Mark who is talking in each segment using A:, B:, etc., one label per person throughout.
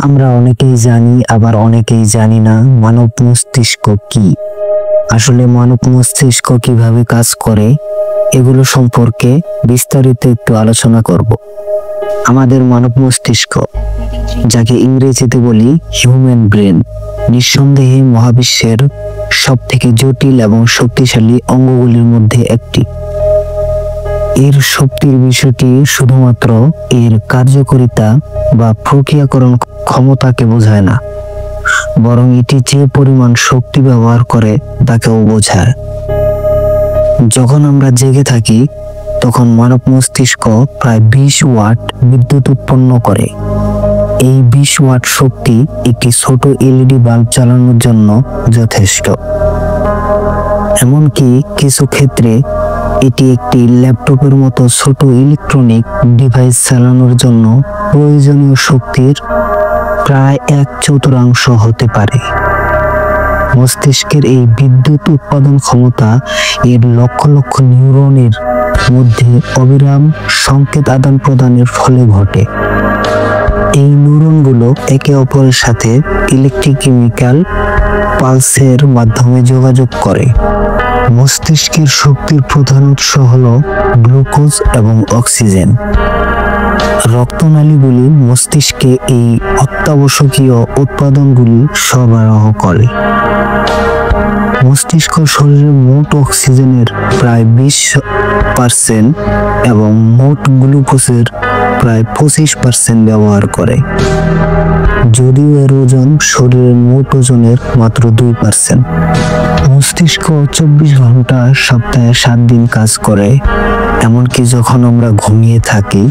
A: আমরা অনেকেই জানি আবার অনেকেই জানি না মানব মস্তিষ্ক কি। আসলে মানব মস্তিষ্ক কিভাবে কাজ করে এগুলো সম্পর্কে বিস্তারিত একটু আলোচনা করব। আমাদের মানব মস্তিষ্ক, যাকে ইংরেজিতে বলি হিউম্যান ব্রেন, নিঃসন্দেহে মহাবিশ্বের সবথেকে জটিল এবং শক্তিশালী অঙ্গগুলির মধ্যে একটি। এর শক্তির বিষয়টি শুধুমাত্র এর কার্যকারিতা বা প্রক্রিয়াকরণ ক্ষমতাকে বোঝায় না, বরং এটি যে পরিমাণ শক্তি ব্যবহার করে তাকেও বোঝায়। যখন আমরা জেগে থাকি তখন মানব মস্তিষ্ক প্রায় 20 ওয়াট বিদ্যুৎ উৎপন্ন করে। এই 20 ওয়াট শক্তি একটি ছোট এলইডি বাল্ব চালানোর জন্য যথেষ্ট। এমনকি কিছু ক্ষেত্রে এটি একটি ল্যাপটপের মতো ছোট ইলেকট্রনিক ডিভাইস চালানোর জন্য প্রয়োজনীয় শক্তির প্রায় 1/4 হতে পারে। মস্তিষ্কের এই বিদ্যুৎ উৎপাদন ক্ষমতা এর লক্ষ লক্ষ নিউরনের মধ্যে অবিরাম সংকেত আদান প্রদানের ফলে ঘটে। এই নিউরনগুলো একে অপরের সাথে ইলেকট্রিক্যাল পালসের মাধ্যমে যোগাযোগ করে। মস্তিষ্কের শক্তির প্রধান উৎস হলো গ্লুকোজ এবং অক্সিজেন। রক্তনালীগুলি মস্তিষ্কে এই অত্যাবশ্যকীয় উৎপাদনগুলি সরবরাহ করে। মস্তিষ্ক শরীরের মোট অক্সিজেনের প্রায় 20% এবং মোট গ্লুকোজের প্রায় 25% ব্যবহার করে, যদিও এর ওজন শরীরের মোট ওজনের মাত্র 2%। মস্তিষ্ক 24 ঘন্টা সপ্তাহে 7 দিন কাজ করে। এমনকি যখন আমরা ঘুমিয়ে থাকি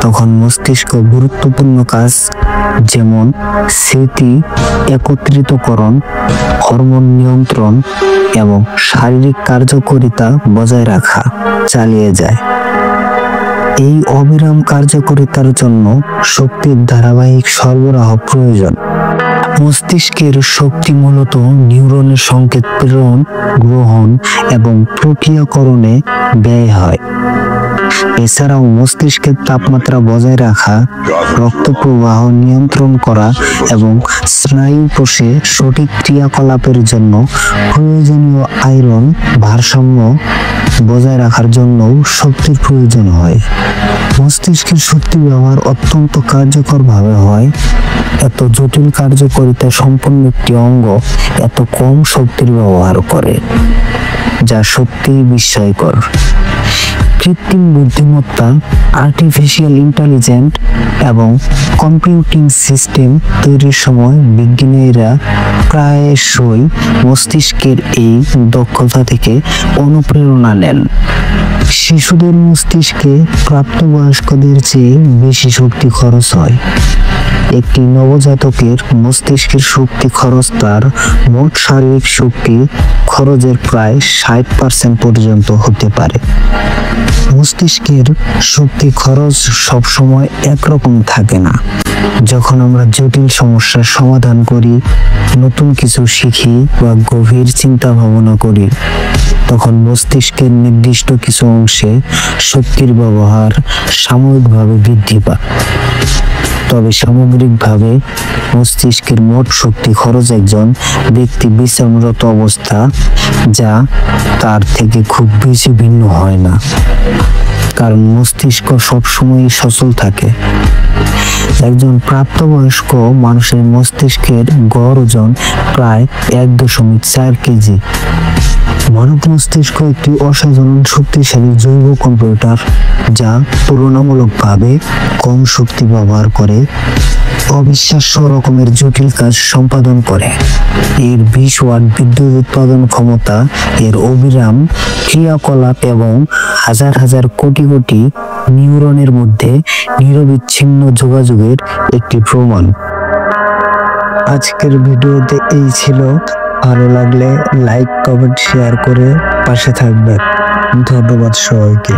A: তখন মস্তিষ্ক গুরুত্বপূর্ণ কাজ যেমন স্মৃতি একত্রিতকরণ, হরমোন নিয়ন্ত্রণ এবং শারীরিক কার্যকারিতা বজায় রাখা চালিয়ে যায়। এই অবিরাম কার্যকারিতার জন্য শক্তির ধারাবাহিক সরবরাহ প্রয়োজন। মস্তিষ্কের শক্তি মূলত নিউরনের সংকেত প্রেরণ, গ্রহণ এবং প্রক্রিয়াকরণে ব্যয় হয়। এছাড়াও মস্তিষ্কের তাপমাত্রা বজায় রাখা, রক্ত প্রবাহ নিয়ন্ত্রণ করা এবং স্নায়ু কোষে সঠিক ক্রিয়াকলাপের জন্য প্রয়োজনীয় আয়রন ভারসাম্য বজায় রাখার জন্য শক্তির প্রয়োজন হয়। মস্তিষ্কের শক্তি ব্যবহার অত্যন্ত কার্যকরভাবে হয়। এত জটিল কার্যকারিতা সম্পন্ন একটি অঙ্গ এত কম শক্তির ব্যবহার করে, যা সত্যিই বিস্ময়কর। কৃত্রিম বুদ্ধিমত্তা, আর্টিফিশিয়াল ইন্টেলিজেন্স এবং কম্পিউটিং সিস্টেম তৈরির সময় বিজ্ঞানীরা প্রায়শই মস্তিষ্কের এই দক্ষতা থেকে অনুপ্রেরণা নেন। শিশুদের মস্তিষ্কে প্রাপ্তবয়স্কদের চেয়ে বেশি শক্তি খরচ হয়। একটি নবজাতকের মস্তিষ্কের শক্তি খরচ তার মোট শারীরিক শক্তি খরচের প্রায় 60% পর্যন্ত হতে পারে। মস্তিষ্কের শক্তি খরচ সবসময় একরকম থাকে না। যখন আমরা জটিল সমস্যার সমাধান করি, নতুন কিছু শিখি বা গভীর চিন্তা ভাবনা করি, তখন মস্তিষ্কের নির্দিষ্ট কিছু অংশে শক্তির ব্যবহার সাময়িকভাবে বৃদ্ধি পায়। তবে সামগ্রিকভাবে মস্তিষ্কের মোট শক্তি খরচ একজন ব্যক্তি বিশ্রামরত অবস্থা যা তার থেকে খুব বেশি ভিন্ন হয় না, কারণ মস্তিষ্ক সবসময় সচল থাকে। একজন প্রাপ্তবয়স্ক মানুষের মস্তিষ্কের গড় ওজন প্রায় 1.4 কেজি। মানব মস্তিষ্ক একটি অসাধারণ শক্তিশালী জৈব কম্পিউটার, যা তুলনামূলকভাবে কম শক্তি ব্যবহার করে অবিশ্বাস্য রকমের জটিল কাজ সম্পাদন করে। এর 20 ওয়াট বিদ্যুৎ উৎপাদন ক্ষমতা এর অবিরাম ক্রিয়াকলাপ এবং হাজার হাজার কোটি কোটি নিউরনের মধ্যে নিরবিচ্ছিন্ন যোগাযোগের একটি প্রমাণ। আজকের ভিডিওতে এই ছিল। ভালো লাগলে লাইক, কমেন্ট, শেয়ার করে পাশে থাকবেন। ধন্যবাদ সবাইকে।